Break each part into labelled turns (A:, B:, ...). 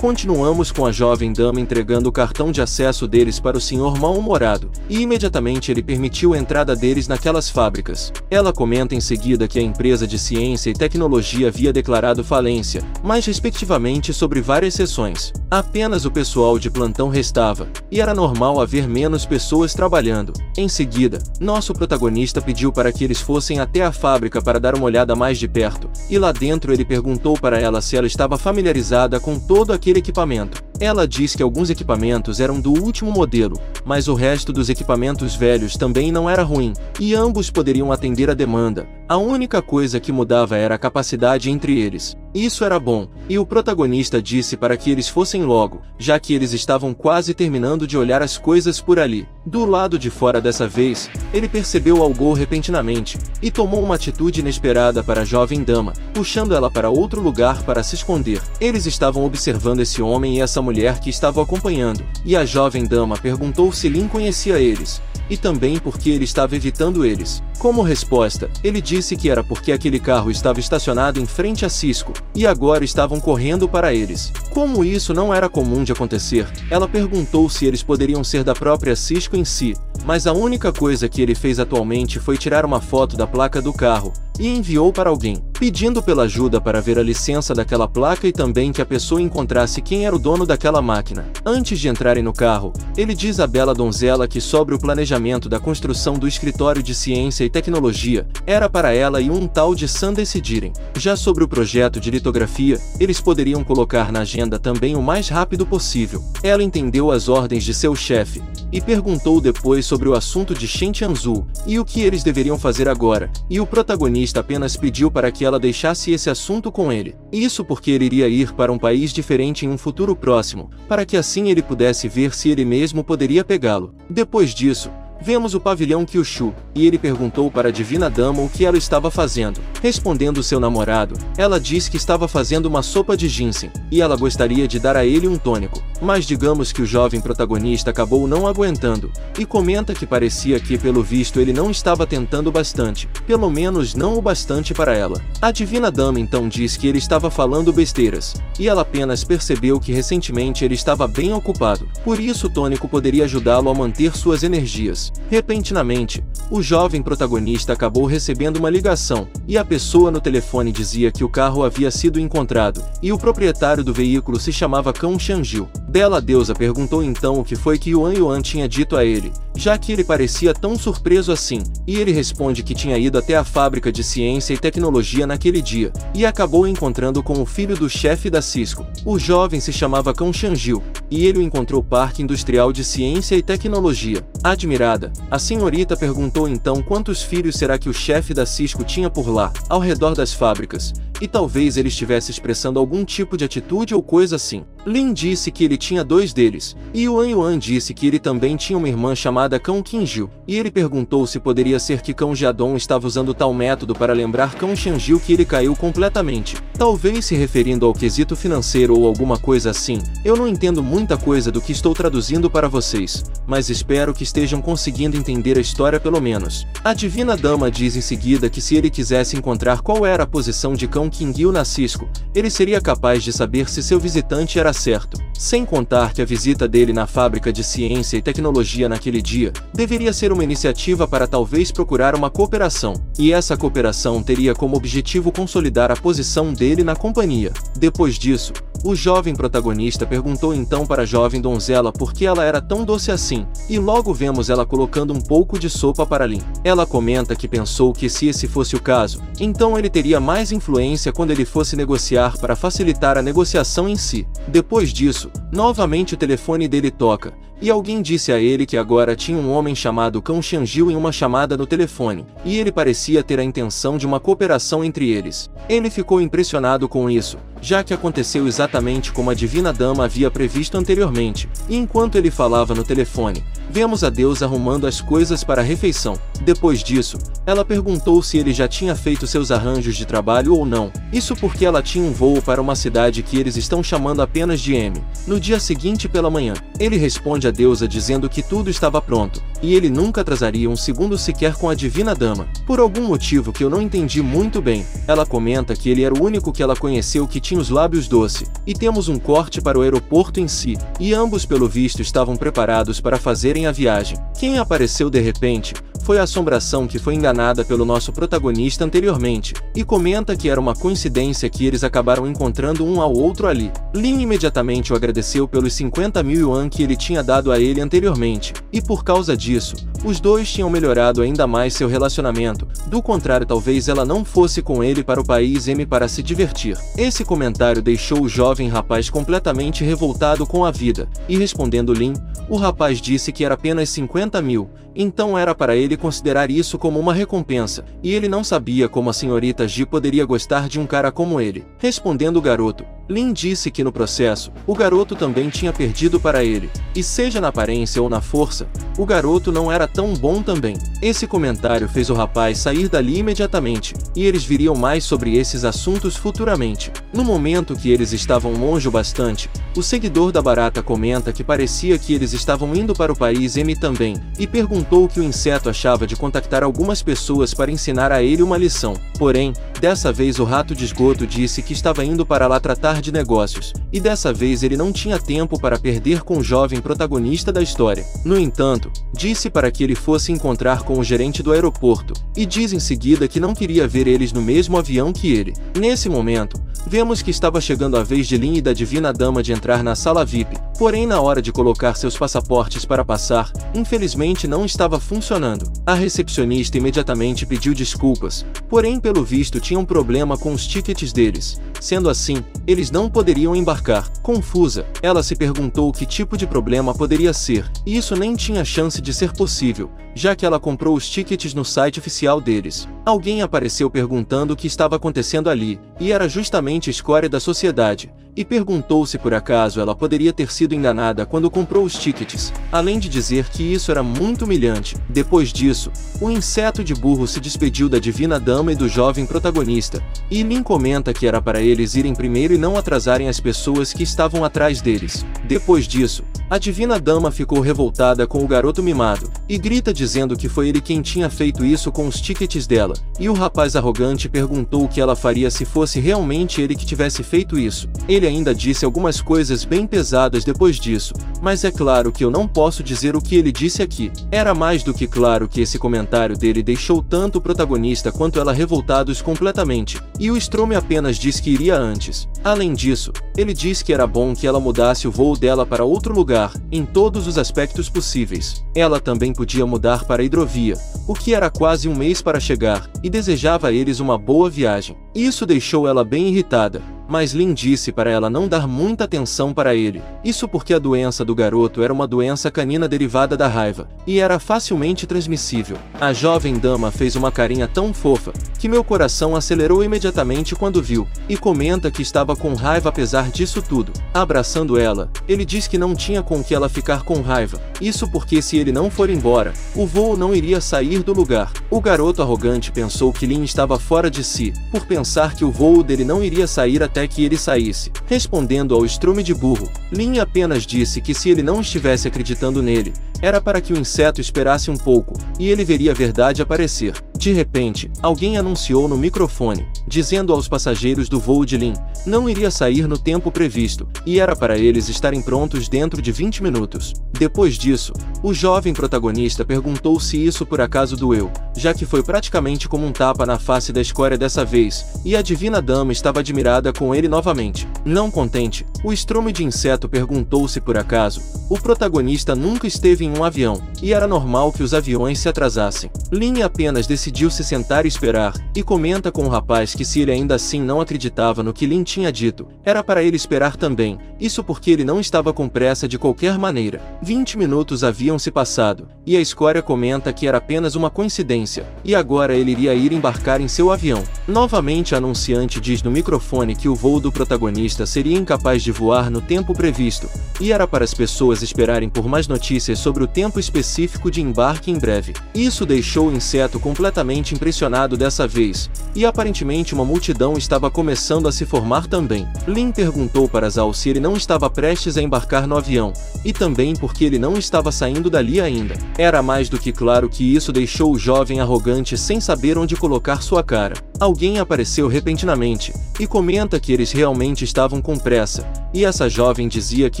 A: Continuamos com a jovem dama entregando o cartão de acesso deles para o senhor mal-humorado, e imediatamente ele permitiu a entrada deles naquelas fábricas. Ela comenta em seguida que a empresa de ciência e tecnologia havia declarado falência, mas respectivamente sobre várias seções. Apenas o pessoal de plantão restava, e era normal haver menos pessoas trabalhando. Em seguida, nosso protagonista pediu para que eles fossem até a fábrica para dar uma olhada mais de perto, e lá dentro ele perguntou para ela se ela estava familiarizada com todo aquele equipamento. Ela diz que alguns equipamentos eram do último modelo, mas o resto dos equipamentos velhos também não era ruim, e ambos poderiam atender a demanda. A única coisa que mudava era a capacidade entre eles. Isso era bom, e o protagonista disse para que eles fossem logo, já que eles estavam quase terminando de olhar as coisas por ali. Do lado de fora dessa vez, ele percebeu algo repentinamente, e tomou uma atitude inesperada para a jovem dama, puxando ela para outro lugar para se esconder. Eles estavam observando esse homem e essa mulher que estavam acompanhando, e a jovem dama perguntou se Lin conhecia eles, e também por que ele estava evitando eles. Como resposta, ele disse que era porque aquele carro estava estacionado em frente a Cisco, e agora estavam correndo para eles. Como isso não era comum de acontecer, ela perguntou se eles poderiam ser da própria Cisco em si, mas a única coisa que ele fez atualmente foi tirar uma foto da placa do carro, e enviou para alguém, pedindo pela ajuda para ver a licença daquela placa e também que a pessoa encontrasse quem era o dono daquela máquina. Antes de entrarem no carro, ele diz à bela donzela que sobre o planejamento da construção do escritório de ciência e tecnologia, era para ela e um tal de Sam decidirem. Já sobre o projeto de litografia, eles poderiam colocar na agenda também o mais rápido possível. Ela entendeu as ordens de seu chefe, e perguntou depois sobre o assunto de Shen Tianzhu, e o que eles deveriam fazer agora, e o protagonista apenas pediu para que ela deixasse esse assunto com ele. Isso porque ele iria ir para um país diferente em um futuro próximo, para que assim ele pudesse ver se ele mesmo poderia pegá-lo. Depois disso, vemos o pavilhão Kyushu, e ele perguntou para a divina dama o que ela estava fazendo. Respondendo seu namorado, ela disse que estava fazendo uma sopa de ginseng, e ela gostaria de dar a ele um tônico. Mas digamos que o jovem protagonista acabou não aguentando, e comenta que parecia que pelo visto ele não estava tentando bastante, pelo menos não o bastante para ela. A divina dama então diz que ele estava falando besteiras, e ela apenas percebeu que recentemente ele estava bem ocupado, por isso o tônico poderia ajudá-lo a manter suas energias. Repentinamente, o jovem protagonista acabou recebendo uma ligação, e a pessoa no telefone dizia que o carro havia sido encontrado, e o proprietário do veículo se chamava Kang Xianjiu. Bela deusa perguntou então o que foi que Yuan Yuan tinha dito a ele, já que ele parecia tão surpreso assim, e ele responde que tinha ido até a fábrica de ciência e tecnologia naquele dia, e acabou encontrando com o filho do chefe da Cisco. O jovem se chamava Kang Xianjiu, e ele o encontrou no Parque Industrial de Ciência e Tecnologia. Admirada, a senhorita perguntou então quantos filhos será que o chefe da Cisco tinha por lá, ao redor das fábricas, e talvez ele estivesse expressando algum tipo de atitude ou coisa assim. Lin disse que ele tinha 2 deles, e Yuan Yuan disse que ele também tinha uma irmã chamada Kang Qingjiu, e ele perguntou se poderia ser que Kang Jiadong estava usando tal método para lembrar Kang Xianjiu que ele caiu completamente, talvez se referindo ao quesito financeiro ou alguma coisa assim. Eu não entendo muita coisa do que estou traduzindo para vocês, mas espero que estejam conseguindo entender a história pelo menos. A divina dama diz em seguida que se ele quisesse encontrar qual era a posição de Kang Qingjiu na Cisco, ele seria capaz de saber se seu visitante era certo. Sem contar que a visita dele na fábrica de ciência e tecnologia naquele dia deveria ser uma iniciativa para talvez procurar uma cooperação, e essa cooperação teria como objetivo consolidar a posição dele na companhia. Depois disso, o jovem protagonista perguntou então para a jovem donzela por que ela era tão doce assim, e logo vemos ela colocando um pouco de sopa para Lin. Ela comenta que pensou que se esse fosse o caso, então ele teria mais influência quando ele fosse negociar para facilitar a negociação em si. Depois disso, novamente o telefone dele toca, e alguém disse a ele que agora tinha um homem chamado Kang Xianjiu em uma chamada no telefone, e ele parecia ter a intenção de uma cooperação entre eles. Ele ficou impressionado com isso, já que aconteceu exatamente como a divina dama havia previsto anteriormente, e enquanto ele falava no telefone, vemos a deusa arrumando as coisas para a refeição. Depois disso, ela perguntou se ele já tinha feito seus arranjos de trabalho ou não, isso porque ela tinha um voo para uma cidade que eles estão chamando apenas de M, no dia seguinte pela manhã. Ele responde a deusa dizendo que tudo estava pronto, e ele nunca atrasaria um segundo sequer com a divina dama. Por algum motivo que eu não entendi muito bem, ela comenta que ele era o único que ela conheceu que tinha os lábios doce, e temos um corte para o aeroporto em si, e ambos pelo visto estavam preparados para fazerem a viagem. Quem apareceu de repente foi a assombração que foi enganada pelo nosso protagonista anteriormente, e comenta que era uma coincidência que eles acabaram encontrando um ao outro ali. Lin imediatamente o agradeceu pelos 50.000 yuan que ele tinha dado a ele anteriormente, e por causa disso, os dois tinham melhorado ainda mais seu relacionamento, do contrário talvez ela não fosse com ele para o país M para se divertir. Esse comentário deixou o jovem rapaz completamente revoltado com a vida, e respondendo Lin, o rapaz disse que era apenas 50.000, então era para ele considerar isso como uma recompensa, e ele não sabia como a senhorita Ji poderia gostar de um cara como ele. Respondendo o garoto, Lin disse que no processo, o garoto também tinha perdido para ele, e seja na aparência ou na força, o garoto não era tão bom também. Esse comentário fez o rapaz sair dali imediatamente, e eles viriam mais sobre esses assuntos futuramente. No momento que eles estavam longe o bastante, o seguidor da barata comenta que parecia que eles estavam indo para o país M também, e perguntou o que o inseto achava de contactar algumas pessoas para ensinar a ele uma lição. Porém, dessa vez o rato de esgoto disse que estava indo para lá tratar de negócios, e dessa vez ele não tinha tempo para perder com o jovem protagonista da história. No entanto, disse para que ele fosse encontrar com o gerente do aeroporto, e diz em seguida que não queria ver eles no mesmo avião que ele. Nesse momento, vemos que estava chegando a vez de Lin e da divina dama de entrar na sala VIP, porém na hora de colocar seus passaportes para passar, infelizmente não estava funcionando. A recepcionista imediatamente pediu desculpas, porém pelo visto tinha um problema com os tickets deles. Sendo assim, eles não poderiam embarcar. Confusa, ela se perguntou que tipo de problema poderia ser, e isso nem tinha chance de ser possível, já que ela comprou os tickets no site oficial deles. Alguém apareceu perguntando o que estava acontecendo ali, e era justamente a escória da sociedade, e perguntou se por acaso ela poderia ter sido enganada quando comprou os tickets, além de dizer que isso era muito humilhante. Depois disso, o inseto de burro se despediu da divina dama e do jovem protagonista, e Lin comenta que era para eles irem primeiro e não atrasarem as pessoas que estavam atrás deles. Depois disso, a divina dama ficou revoltada com o garoto mimado, e grita dizendo que foi ele quem tinha feito isso com os tickets dela, e o rapaz arrogante perguntou o que ela faria se fosse realmente ele que tivesse feito isso. Ele ainda disse algumas coisas bem pesadas depois disso, mas é claro que eu não posso dizer o que ele disse aqui. Era mais do que claro que esse comentário dele deixou tanto o protagonista quanto ela revoltados completamente, e o Strome apenas disse que iria antes. Além disso, ele disse que era bom que ela mudasse o voo dela para outro lugar, em todos os aspectos possíveis. Ela também podia mudar para a hidrovia, o que era quase um mês para chegar, e desejava a eles uma boa viagem. Isso deixou ela bem irritada, mas Lin disse para ela não dar muita atenção para ele. Isso porque a doença do garoto era uma doença canina derivada da raiva, e era facilmente transmissível. A jovem dama fez uma carinha tão fofa, que meu coração acelerou imediatamente quando viu, e comenta que estava com raiva apesar disso tudo. Abraçando ela, ele diz que não tinha com que ela ficar com raiva, isso porque se ele não for embora, o voo não iria sair do lugar. O garoto arrogante pensou que Lin estava fora de si, por pensar que o voo dele não iria sair até que ele saísse. Respondendo ao estrume de burro, Lin apenas disse que se ele não estivesse acreditando nele, era para que o inseto esperasse um pouco, e ele veria a verdade aparecer. De repente, alguém anunciou no microfone, dizendo aos passageiros do voo de Lin, não iria sair no tempo previsto, e era para eles estarem prontos dentro de 20 minutos. Depois disso, o jovem protagonista perguntou se isso por acaso doeu, já que foi praticamente como um tapa na face da escória dessa vez, e a divina dama estava admirada com ele novamente. Não contente, o estrume de inseto perguntou se por acaso, o protagonista nunca esteve em um avião, e era normal que os aviões se atrasassem. Lin apenas decidiu se sentar e esperar, e comenta com o rapaz que se ele ainda assim não acreditava no que Lin tinha dito, era para ele esperar também, isso porque ele não estava com pressa de qualquer maneira. 20 minutos haviam se passado, e a escória comenta que era apenas uma coincidência, e agora ele iria ir embarcar em seu avião. Novamente a anunciante diz no microfone que o voo do protagonista seria incapaz de voar no tempo previsto, e era para as pessoas esperarem por mais notícias sobre sobre o tempo específico de embarque em breve. Isso deixou o inseto completamente impressionado dessa vez, e aparentemente uma multidão estava começando a se formar também. Lin perguntou para Zhao se ele não estava prestes a embarcar no avião, e também porque ele não estava saindo dali ainda. Era mais do que claro que isso deixou o jovem arrogante sem saber onde colocar sua cara. Alguém apareceu repentinamente, e comenta que eles realmente estavam com pressa, e essa jovem dizia que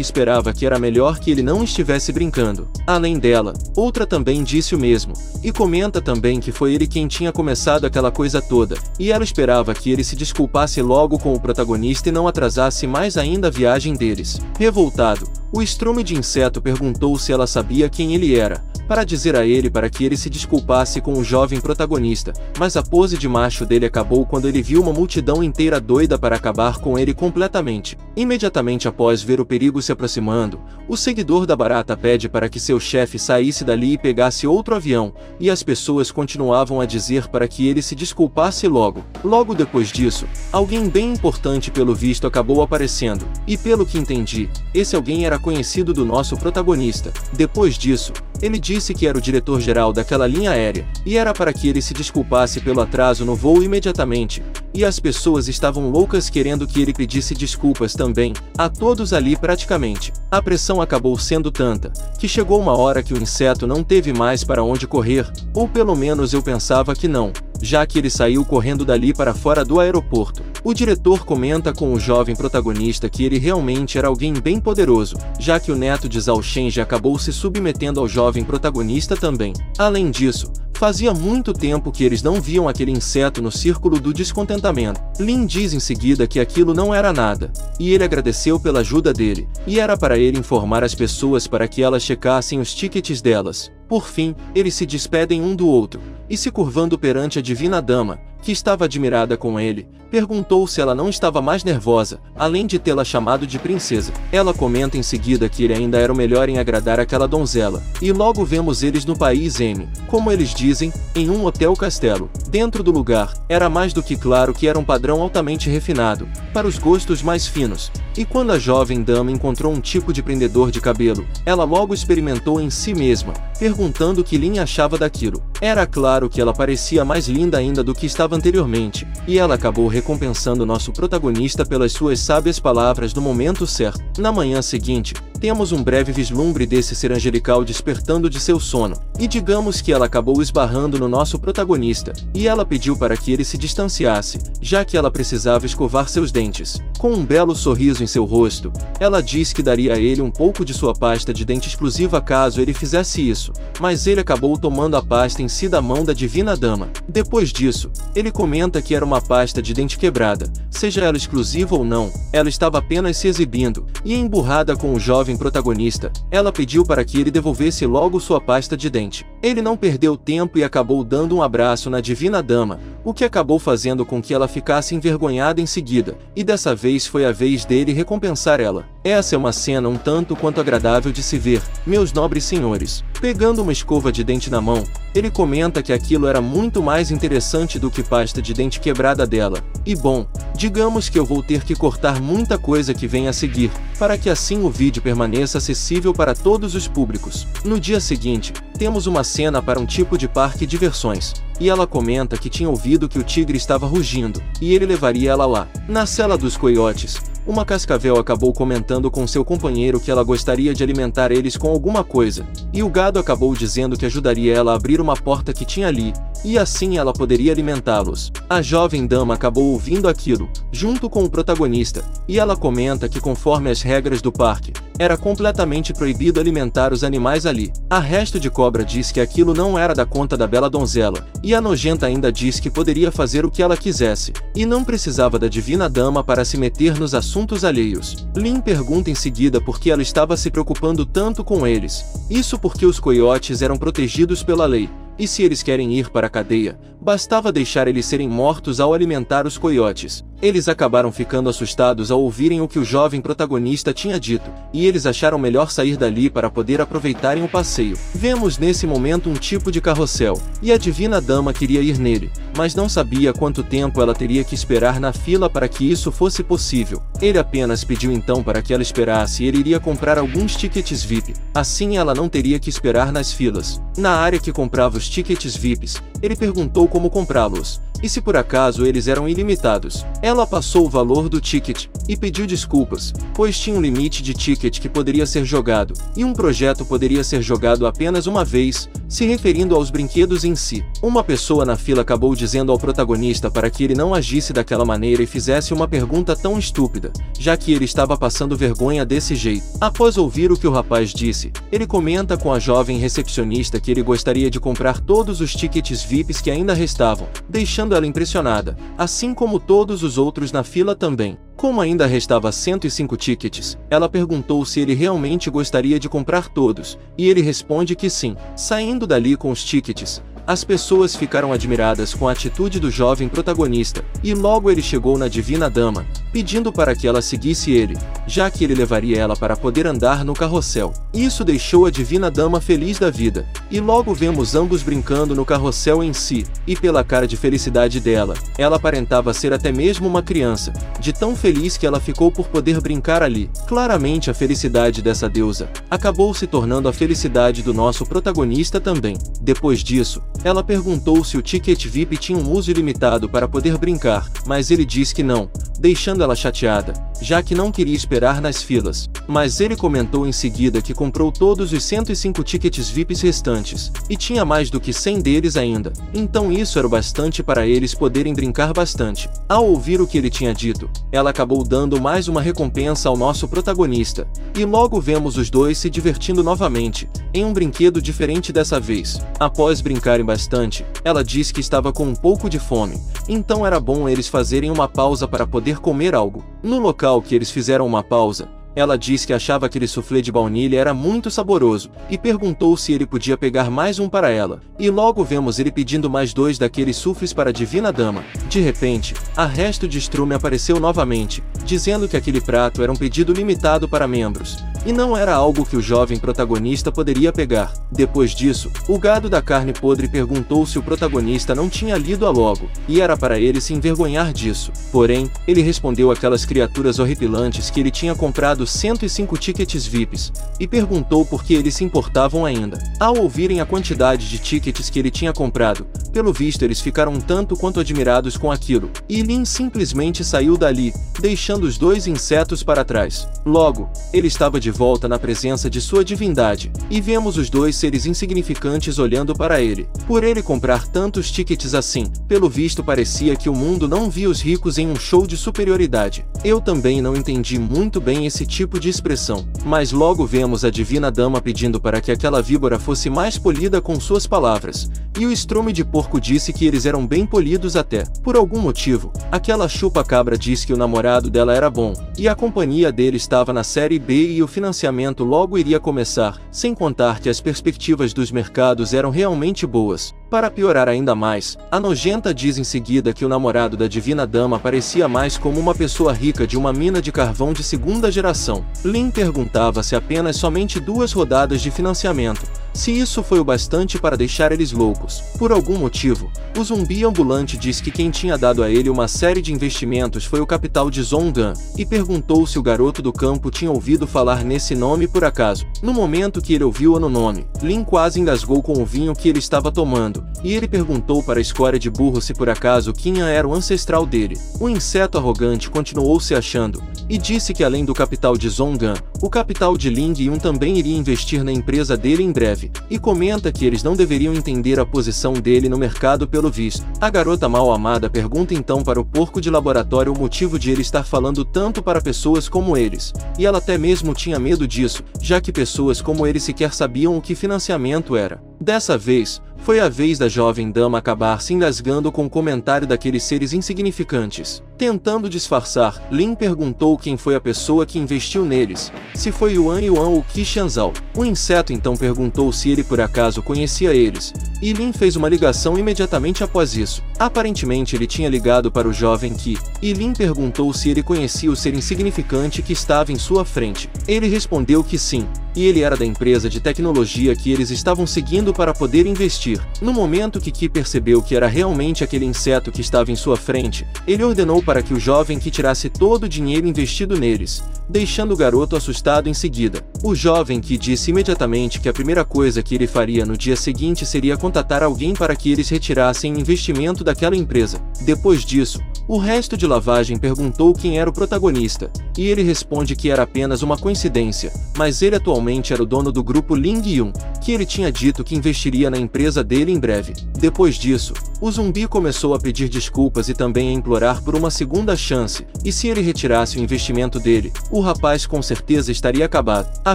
A: esperava que era melhor que ele não estivesse brincando. Além dela, outra também disse o mesmo, e comenta também que foi ele quem tinha começado aquela coisa toda, e ela esperava que ele se desculpasse logo com o protagonista e não atrasasse mais ainda a viagem deles. Revoltado, o estrume de inseto perguntou se ela sabia quem ele era, para dizer a ele para que ele se desculpasse com o jovem protagonista, mas a pose de macho dele acabou quando ele viu uma multidão inteira doida para acabar com ele completamente. Imediatamente após ver o perigo se aproximando, o seguidor da barata pede para que seu chefe saísse dali e pegasse outro avião, e as pessoas continuavam a dizer para que ele se desculpasse logo. Logo depois disso, alguém bem importante pelo visto acabou aparecendo, e pelo que entendi, esse alguém era conhecido do nosso protagonista. Depois disso, ele disse que era o diretor-geral daquela linha aérea, e era para que ele se desculpasse pelo atraso no voo imediatamente, e as pessoas estavam loucas querendo que ele pedisse desculpas também, a todos ali praticamente. A pressão acabou sendo tanta, que chegou uma hora que o inseto não teve mais para onde correr, ou pelo menos eu pensava que não, já que ele saiu correndo dali para fora do aeroporto. O diretor comenta com o jovem protagonista que ele realmente era alguém bem poderoso, já que o neto de Zhao Shenji acabou se submetendo ao jovem protagonista também. Além disso, fazia muito tempo que eles não viam aquele inseto no círculo do descontentamento. Lin diz em seguida que aquilo não era nada, e ele agradeceu pela ajuda dele, e era para ele informar as pessoas para que elas checassem os tickets delas. Por fim, eles se despedem um do outro, e se curvando perante a divina dama, que estava admirada com ele, perguntou se ela não estava mais nervosa, além de tê-la chamado de princesa. Ela comenta em seguida que ele ainda era o melhor em agradar aquela donzela, e logo vemos eles no país M, como eles dizem, em um hotel-castelo. Dentro do lugar, era mais do que claro que era um padrão altamente refinado, para os gostos mais finos, e quando a jovem dama encontrou um tipo de prendedor de cabelo, ela logo experimentou em si mesma, perguntando o que Lin achava daquilo. Era claro que ela parecia mais linda ainda do que estava anteriormente, e ela acabou recompensando nosso protagonista pelas suas sábias palavras no momento certo. Na manhã seguinte, temos um breve vislumbre desse ser angelical despertando de seu sono, e digamos que ela acabou esbarrando no nosso protagonista, e ela pediu para que ele se distanciasse, já que ela precisava escovar seus dentes. Com um belo sorriso em seu rosto, ela diz que daria a ele um pouco de sua pasta de dente exclusiva caso ele fizesse isso, mas ele acabou tomando a pasta em si da mão da divina dama. Depois disso, ele comenta que era uma pasta de dente quebrada, seja ela exclusiva ou não, ela estava apenas se exibindo, e emburrada com o jovem protagonista, ela pediu para que ele devolvesse logo sua pasta de dente. Ele não perdeu tempo e acabou dando um abraço na divina dama, o que acabou fazendo com que ela ficasse envergonhada em seguida, e dessa vez foi a vez dele recompensar ela. Essa é uma cena um tanto quanto agradável de se ver, meus nobres senhores. Pegando uma escova de dente na mão, ele comenta que aquilo era muito mais interessante do que pasta de dente quebrada dela. E bom, digamos que eu vou ter que cortar muita coisa que vem a seguir, para que assim o vídeo permaneça acessível para todos os públicos. No dia seguinte, temos uma cena para um tipo de parque de diversões, e ela comenta que tinha ouvido que o tigre estava rugindo, e ele levaria ela lá. Na cela dos coiotes, uma cascavel acabou comentando com seu companheiro que ela gostaria de alimentar eles com alguma coisa, e o gado acabou dizendo que ajudaria ela a abrir uma porta que tinha ali, e assim ela poderia alimentá-los. A jovem dama acabou ouvindo aquilo, junto com o protagonista, e ela comenta que conforme as regras do parque, era completamente proibido alimentar os animais ali. A resto de cobra diz que aquilo não era da conta da bela donzela, e a nojenta ainda diz que poderia fazer o que ela quisesse, e não precisava da divina dama para se meter nos assuntos alheios. Lin pergunta em seguida por que ela estava se preocupando tanto com eles. Isso porque os coiotes eram protegidos pela lei, e se eles querem ir para a cadeia, bastava deixar eles serem mortos ao alimentar os coiotes. Eles acabaram ficando assustados ao ouvirem o que o jovem protagonista tinha dito, e eles acharam melhor sair dali para poder aproveitarem o passeio. Vemos nesse momento um tipo de carrossel, e a divina dama queria ir nele, mas não sabia quanto tempo ela teria que esperar na fila para que isso fosse possível. Ele apenas pediu então para que ela esperasse e ele iria comprar alguns tickets VIP, assim ela não teria que esperar nas filas. Na área que comprava os tickets VIPs, ele perguntou como comprá-los, e se por acaso eles eram ilimitados. Ela passou o valor do ticket, e pediu desculpas, pois tinha um limite de ticket que poderia ser jogado, e um projeto poderia ser jogado apenas uma vez, se referindo aos brinquedos em si. Uma pessoa na fila acabou dizendo ao protagonista para que ele não agisse daquela maneira e fizesse uma pergunta tão estúpida, já que ele estava passando vergonha desse jeito. Após ouvir o que o rapaz disse, ele comenta com a jovem recepcionista que ele gostaria de comprar todos os tickets VIPs que ainda restavam, deixando ela impressionada, assim como todos os outros na fila também. Como ainda restava 105 tickets, ela perguntou se ele realmente gostaria de comprar todos, e ele responde que sim. Saindo dali com os tickets, as pessoas ficaram admiradas com a atitude do jovem protagonista, e logo ele chegou na divina dama, pedindo para que ela seguisse ele, já que ele levaria ela para poder andar no carrossel. Isso deixou a divina dama feliz da vida, e logo vemos ambos brincando no carrossel em si, e pela cara de felicidade dela, ela aparentava ser até mesmo uma criança, de tão feliz que ela ficou por poder brincar ali. Claramente a felicidade dessa deusa acabou se tornando a felicidade do nosso protagonista também. Depois disso, ela perguntou se o ticket VIP tinha um uso ilimitado para poder brincar, mas ele disse que não, deixando ela chateada, já que não queria esperar nas filas. Mas ele comentou em seguida que comprou todos os 105 tickets VIPs restantes, e tinha mais do que 100 deles ainda, então isso era o bastante para eles poderem brincar bastante. Ao ouvir o que ele tinha dito, ela acabou dando mais uma recompensa ao nosso protagonista, e logo vemos os dois se divertindo novamente, em um brinquedo diferente dessa vez. Após brincarem bastante, ela disse que estava com um pouco de fome, então era bom eles fazerem uma pausa para poder comer algo. No local que eles fizeram uma pausa, ela disse que achava aquele soufflé de baunilha era muito saboroso, e perguntou se ele podia pegar mais um para ela, e logo vemos ele pedindo mais 2 daqueles soufflés para a divina dama. De repente, a resto de estrume apareceu novamente, dizendo que aquele prato era um pedido limitado para membros, e não era algo que o jovem protagonista poderia pegar. Depois disso, o gado da carne podre perguntou se o protagonista não tinha lido-a logo, e era para ele se envergonhar disso. Porém, ele respondeu àquelas criaturas horripilantes que ele tinha comprado 105 tickets VIPs, e perguntou por que eles se importavam ainda. Ao ouvirem a quantidade de tickets que ele tinha comprado, pelo visto eles ficaram um tanto quanto admirados com aquilo, e Lin simplesmente saiu dali, deixando os 2 insetos para trás. Logo, ele estava de volta na presença de sua divindade, e vemos os 2 seres insignificantes olhando para ele. Por ele comprar tantos tickets assim, pelo visto parecia que o mundo não via os ricos em um show de superioridade. Eu também não entendi muito bem esse tipo de expressão, mas logo vemos a divina dama pedindo para que aquela víbora fosse mais polida com suas palavras, e o estrume de porco disse que eles eram bem polidos até. Por algum motivo, aquela chupa-cabra disse que o namorado dela era bom, e a companhia dele estava na série B e o financiamento logo iria começar, sem contar que as perspectivas dos mercados eram realmente boas. Para piorar ainda mais, a nojenta diz em seguida que o namorado da divina dama parecia mais como uma pessoa rica de uma mina de carvão de segunda geração. Lin perguntava se apenas somente 2 rodadas de financiamento, se isso foi o bastante para deixar eles loucos. Por algum motivo, o zumbi ambulante diz que quem tinha dado a ele uma série de investimentos foi o capital de Zongan, e perguntou se o garoto do campo tinha ouvido falar nesse nome por acaso. No momento que ele ouviu o nome, Lin quase engasgou com o vinho que ele estava tomando, e ele perguntou para a escória de burro se por acaso Kinha era o ancestral dele. O inseto arrogante continuou se achando, e disse que além do capital de Zongan, o capital de Ling Yun também iria investir na empresa dele em breve, e comenta que eles não deveriam entender a posição dele no mercado pelo visto. A garota mal amada pergunta então para o porco de laboratório o motivo de ele estar falando tanto para pessoas como eles, e ela até mesmo tinha medo disso, já que pessoas como ele sequer sabiam o que financiamento era. Dessa vez, foi a vez da jovem dama acabar se engasgando com o comentário daqueles seres insignificantes. Tentando disfarçar, Lin perguntou quem foi a pessoa que investiu neles, se foi Yuan ou Qi Shanzao. O inseto então perguntou se ele por acaso conhecia eles, e Lin fez uma ligação imediatamente após isso. Aparentemente ele tinha ligado para o jovem Qi, e Lin perguntou se ele conhecia o ser insignificante que estava em sua frente. Ele respondeu que sim, e ele era da empresa de tecnologia que eles estavam seguindo para poder investir. No momento que Qi percebeu que era realmente aquele inseto que estava em sua frente, ele ordenou para que o jovem Qi tirasse todo o dinheiro investido neles, deixando o garoto assustado em seguida. O jovem Qi disse imediatamente que a primeira coisa que ele faria no dia seguinte seria contatar alguém para que eles retirassem o investimento daquela empresa. Depois disso, o resto de lavagem perguntou quem era o protagonista, e ele responde que era apenas uma coincidência, mas ele atualmente era o dono do grupo Ling Yun, que ele tinha dito que investiria na empresa dele em breve. Depois disso, o zumbi começou a pedir desculpas e também a implorar por uma segunda chance, e se ele retirasse o investimento dele, o rapaz com certeza estaria acabado. A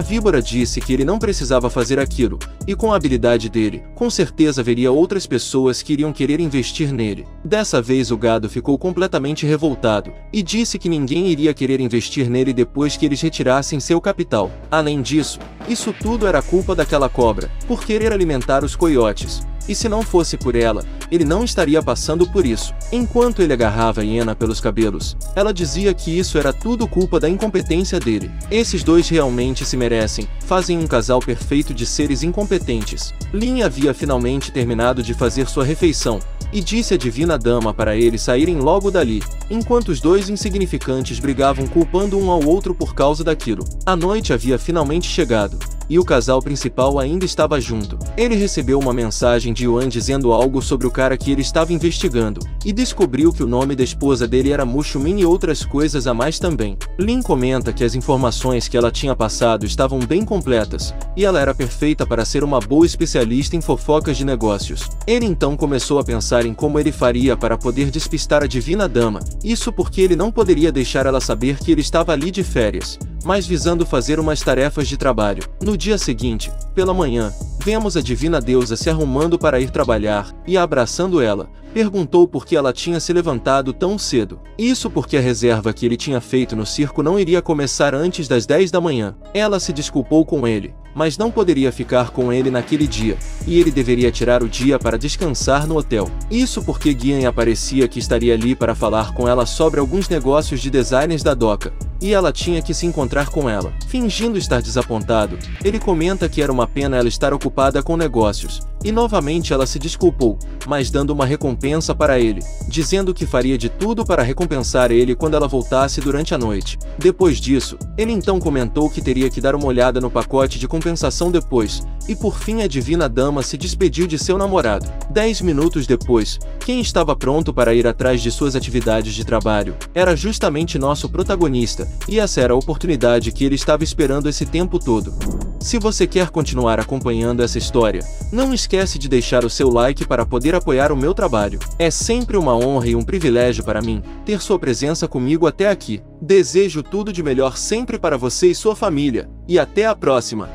A: víbora disse que ele não precisava fazer aquilo, e com a habilidade dele, com certeza haveria outras pessoas que iriam querer investir nele. Dessa vez o gado ficou completamente revoltado, e disse que ninguém iria querer investir nele depois que eles retirassem seu capital. Além disso, isso tudo era culpa daquela cobra, por querer alimentar os coiotes. E se não fosse por ela, ele não estaria passando por isso. Enquanto ele agarrava a hiena pelos cabelos, ela dizia que isso era tudo culpa da incompetência dele. Esses dois realmente se merecem, fazem um casal perfeito de seres incompetentes. Lin havia finalmente terminado de fazer sua refeição, e disse à Divina Dama para eles saírem logo dali, enquanto os dois insignificantes brigavam culpando um ao outro por causa daquilo. A noite havia finalmente chegado, e o casal principal ainda estava junto. Ele recebeu uma mensagem de Yuan dizendo algo sobre o cara que ele estava investigando, e descobriu que o nome da esposa dele era Mushu Min e outras coisas a mais também. Lin comenta que as informações que ela tinha passado estavam bem completas, e ela era perfeita para ser uma boa especialista em fofocas de negócios. Ele então começou a pensar em como ele faria para poder despistar a Divina Dama, isso porque ele não poderia deixar ela saber que ele estava ali de férias, mas visando fazer umas tarefas de trabalho. No dia seguinte, pela manhã, vemos a Divina Deusa se arrumando para ir trabalhar, e abraçando ela, perguntou por que ela tinha se levantado tão cedo. Isso porque a reserva que ele tinha feito no circo não iria começar antes das 10 da manhã. Ela se desculpou com ele, mas não poderia ficar com ele naquele dia, e ele deveria tirar o dia para descansar no hotel. Isso porque Guian aparecia que estaria ali para falar com ela sobre alguns negócios de designers da Doca, e ela tinha que se encontrar com ela. Fingindo estar desapontado, ele comenta que era uma pena ela estar ocupada com negócios, e novamente ela se desculpou, mas dando uma recompensa para ele, dizendo que faria de tudo para recompensar ele quando ela voltasse durante a noite. Depois disso, ele então comentou que teria que dar uma olhada no pacote de compensação depois, e por fim a Divina Dama se despediu de seu namorado. 10 minutos depois, quem estava pronto para ir atrás de suas atividades de trabalho era justamente nosso protagonista, e essa era a oportunidade que ele estava esperando esse tempo todo. Se você quer continuar acompanhando essa história, não esquece de deixar o seu like para poder apoiar o meu trabalho. É sempre uma honra e um privilégio para mim ter sua presença comigo até aqui. Desejo tudo de melhor sempre para você e sua família, e até a próxima!